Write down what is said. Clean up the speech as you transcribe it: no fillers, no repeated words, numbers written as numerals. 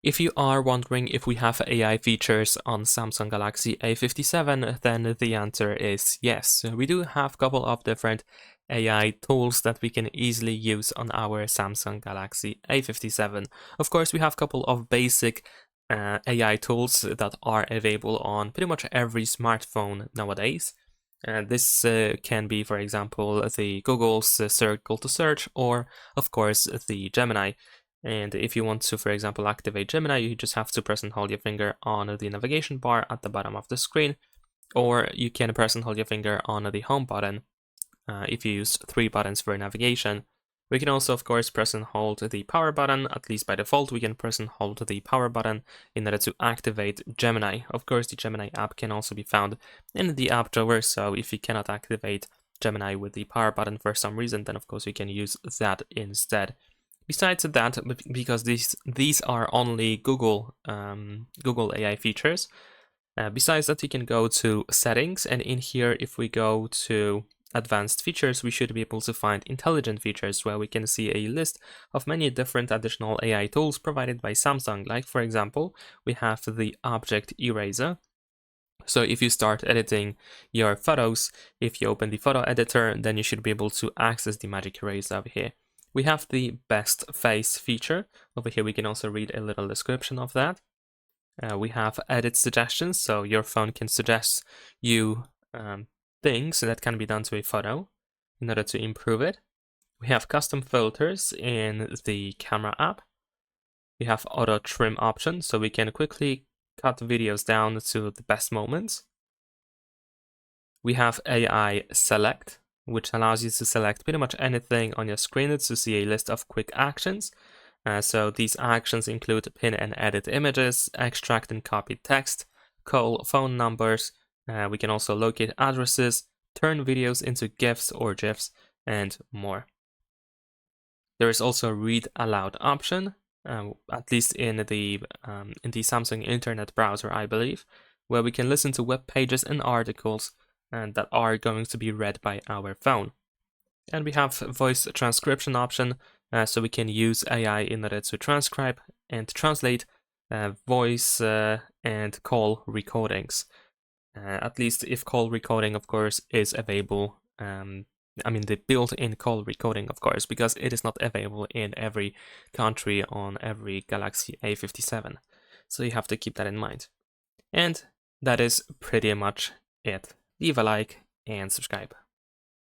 If you are wondering if we have AI features on Samsung Galaxy A57, then the answer is yes. We do have a couple of different AI tools that we can easily use on our Samsung Galaxy A57. Of course, we have a couple of basic AI tools that are available on pretty much every smartphone nowadays. This can be, for example, the Google's Circle to Search, or of course the Gemini. And if you want to, for example, activate Gemini, you just have to press and hold your finger on the navigation bar at the bottom of the screen, or you can press and hold your finger on the home button if you use 3 buttons for navigation. We can also, of course, press and hold the power button. At least by default, we can press and hold the power button in order to activate Gemini. Of course, the Gemini app can also be found in the app drawer, so if you cannot activate Gemini with the power button for some reason, then of course you can use that instead. Besides that, because these are only Google AI features, besides that, you can go to settings, and in here, if we go to advanced features, we should be able to find intelligent features, where we can see a list of many different additional AI tools provided by Samsung. Like, for example, we have the object eraser. So if you start editing your photos, if you open the photo editor, then you should be able to access the magic eraser over here. We have the best face feature. Over here we can also read a little description of that. We have edit suggestions, so your phone can suggest you things that can be done to a photo in order to improve it. We have custom filters in the camera app. We have auto trim options, so we can quickly cut videos down to the best moments. We have AI select, which allows you to select pretty much anything on your screen to see a list of quick actions. So these actions include pin and edit images, extract and copy text, call phone numbers. We can also locate addresses, turn videos into GIFs or GIFs, and more. There is also a read aloud option, at least in the Samsung Internet browser, I believe, where we can listen to web pages and articles that are going to be read by our phone. And we have voice transcription option, so we can use AI in order to transcribe and translate voice and call recordings. At least if call recording, of course, is available. I mean the built-in call recording, of course, because it is not available in every country on every Galaxy A57. So you have to keep that in mind. And that is pretty much it. Leave a like and subscribe.